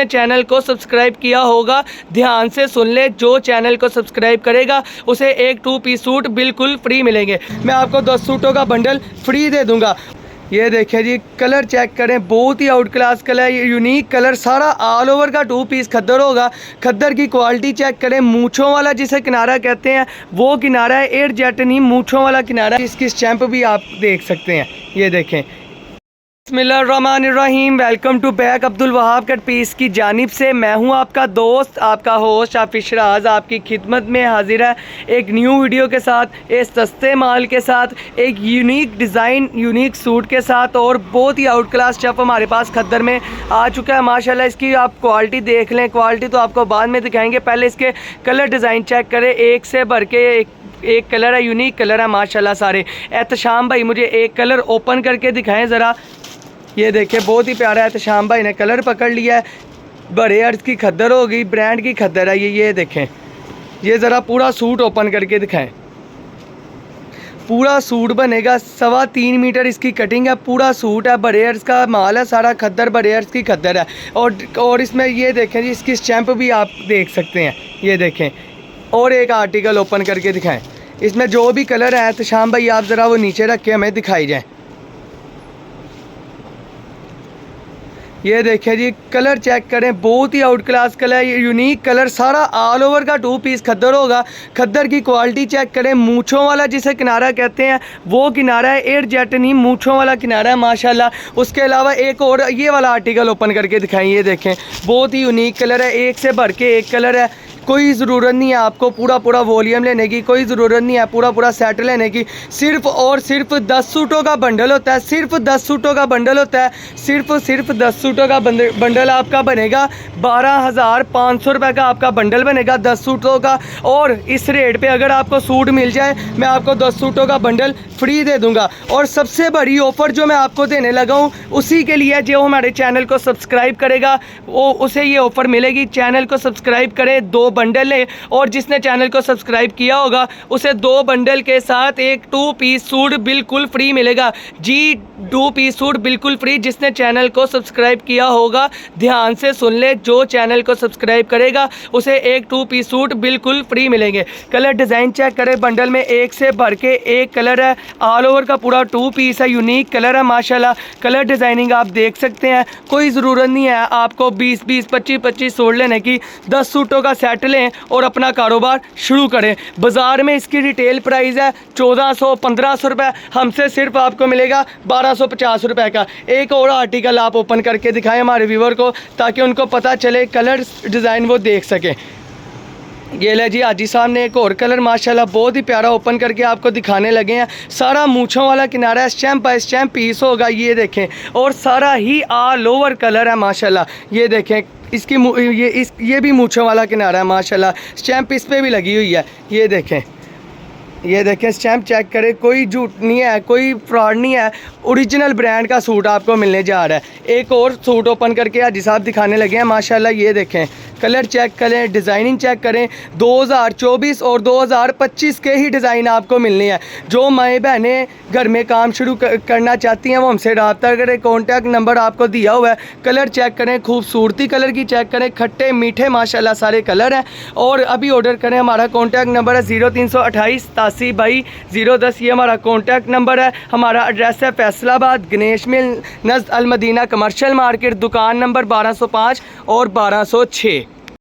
Channel को subscribe किया होगा ध्यान से सुन ले, जो चैनल को सब्सक्राइब करेगा उसे एक 2 पीस सूट बिल्कुल फ्री मिलेंगे। मैं आपको 10 सूटों का बंडल फ्री दे दूंगा। ये देखिए जी, कलर चेक करें, बहुत ही out class colour, unique colour, सारा ऑल ओवर का 2 पीस खद्दर होगा। खद्दर की क्वालिटी चेक करें, मूँछों वाला जिसे किनारा कहते हैं वो किनारा है, एयर जेट नहीं मूँछों वाला किनारा। इसकी स्टैंप भी आप देख सकते हैं, ये देखें। बिस्मिल्लाहिर्रहमानिर्रहीम, welcome to back Abdul Wahab cut piece की जानिब से मैं हूं आपका दोस्त, आपका होस्ट हाफिज शराज आपकी खिदमत में हाजिर है एक न्यू वीडियो के साथ, एक सस्ते माल के साथ, एक यूनिक डिज़ाइन, यूनिक सूट के साथ, और बहुत ही आउट क्लास स्टफ हमारे पास खद्दर में आ चुका है माशाल्लाह। इसकी आप क्वालिटी देख लें, क्वालिटी तो आपको बाद में दिखाएंगे, पहले इसके कलर डिज़ाइन चेक करें। एक से भर के एक कलर है, यूनिक कलर है माशाल्लाह सारे। एहतशाम भाई मुझे एक कलर ओपन करके दिखाएं ज़रा। ये देखें, बहुत ही प्यारा है, एहतशाम भाई ने कलर पकड़ लिया है। बड़े अर्ज की खद्दर होगी, ब्रांड की खद्दर है ये देखें। ये ज़रा पूरा सूट ओपन करके दिखाएं। पूरा सूट बनेगा, 3.25 मीटर इसकी कटिंग है, पूरा सूट है, बड़े अर्ज का माल है, सारा खद्दर बड़े अर्ज की खद्दर है। और इसमें ये देखें जी, इसकी स्टैंप भी आप देख सकते हैं, ये देखें। और एक आर्टिकल ओपन करके दिखाएं, इसमें जो भी कलर है एहतशाम भाई आप ज़रा वो नीचे रख के हमें दिखाई जाए। ये देखिए जी, कलर चेक करें, बहुत ही out class colour, unique colour, सारा ऑल ओवर का 2 पीस खद्दर होगा। खद्दर की क्वालिटी चेक करें, मूँछों वाला जिसे किनारा कहते हैं वो किनारा है, एयर जेट नहीं मूँछों वाला किनारा है माशाल्लाह। उसके अलावा एक और ये वाला आर्टिकल ओपन करके दिखाएं, ये देखें, बहुत ही यूनिक कलर है, एक से भर के एक कलर है। कोई ज़रूरत नहीं है आपको पूरा वॉल्यूम लेने की, कोई ज़रूरत नहीं है पूरा सेट लेने की। सिर्फ और सिर्फ 10 सूटों का बंडल होता है, सिर्फ 10 सूटों का बंडल होता है, सिर्फ 10 सूटों का बंडल आपका बनेगा 12,500 रुपये का आपका बंडल बनेगा 10 सूटों का। और इस रेट पे अगर आपको सूट मिल जाए मैं आपको 10 सूटों का बंडल फ्री दे दूँगा। और सबसे बड़ी ऑफ़र जो मैं आपको देने लगा हूँ उसी के लिए, जो हमारे चैनल को सब्सक्राइब करेगा वो उसे ये ऑफ़र मिलेगी। चैनल को सब्सक्राइब करे, 2 बंडल ले, और जिसने चैनल को सब्सक्राइब किया होगा उसे 2 बंडल के साथ एक 2 पीस सूट बिल्कुल फ्री मिलेगा जी। 2 पीस सूट बिल्कुल फ्री, जिसने चैनल को सब्सक्राइब किया होगा ध्यान से सुन ले, जो चैनल को सब्सक्राइब करेगा उसे एक 2 पीस सूट बिल्कुल फ्री मिलेंगे। कलर डिज़ाइन चेक करें, बंडल में एक से भर के एक कलर है, ऑल ओवर का पूरा 2 पीस है, यूनिक कलर है माशाल्लाह। कलर डिज़ाइनिंग आप देख सकते हैं, कोई ज़रूरत नहीं है आपको 20-20, 25-25 सूट लेने की। 10 सूटों का सेट लें और अपना कारोबार शुरू करें। बाज़ार में इसकी रिटेल प्राइस है 1400-1500 रुपये, हमसे सिर्फ आपको मिलेगा 1250 रुपये का। एक और आर्टिकल आप ओपन करके दिखाएं हमारे व्यूवर को, ताकि उनको पता चले, कलर डिज़ाइन वो देख सकें। ये ले जी, हाजी साहब ने एक और कलर माशाल्लाह बहुत ही प्यारा ओपन करके आपको दिखाने लगे हैं। सारा मूँछों वाला किनारा है, स्टैम्प बाय स्टैम्प पीस होगा, ये देखें। और सारा ही ऑल ओवर कलर है माशाल्लाह, ये देखें। इसकी ये भी मूँछों वाला किनारा है माशाल्लाह, स्टैम्प इस पर भी लगी हुई है, ये देखें। ये देखें, स्टैम्प चेक करें, कोई झूठ नहीं है, कोई फ्रॉड नहीं है, ओरिजिनल ब्रांड का सूट आपको मिलने जा रहा है। एक और सूट ओपन करके हाजी साहब दिखाने लगे हैं माशाल्लाह, ये देखें। कलर चेक करें, डिज़ाइनिंग चेक करें, 2024 और 2025 के ही डिज़ाइन आपको मिलने हैं। जो माएँ बहनें घर में काम शुरू करना चाहती हैं वो हमसे रब्ता करें, कॉन्टैक्ट नंबर आपको दिया हुआ है। कलर चेक करें, खूबसूरती कलर की चेक करें, खट्टे मीठे माशाल्लाह सारे कलर हैं। और अभी ऑर्डर करें, हमारा कॉन्टैक्ट नंबर है 0328 87 22 010, ये हमारा कॉन्टैक्ट नंबर है। हमारा एड्रेस है फैसलाबाद, गणेश मिल नज़द अल मदीना कमर्शियल मार्केट, दुकान नंबर 1205 और 1206।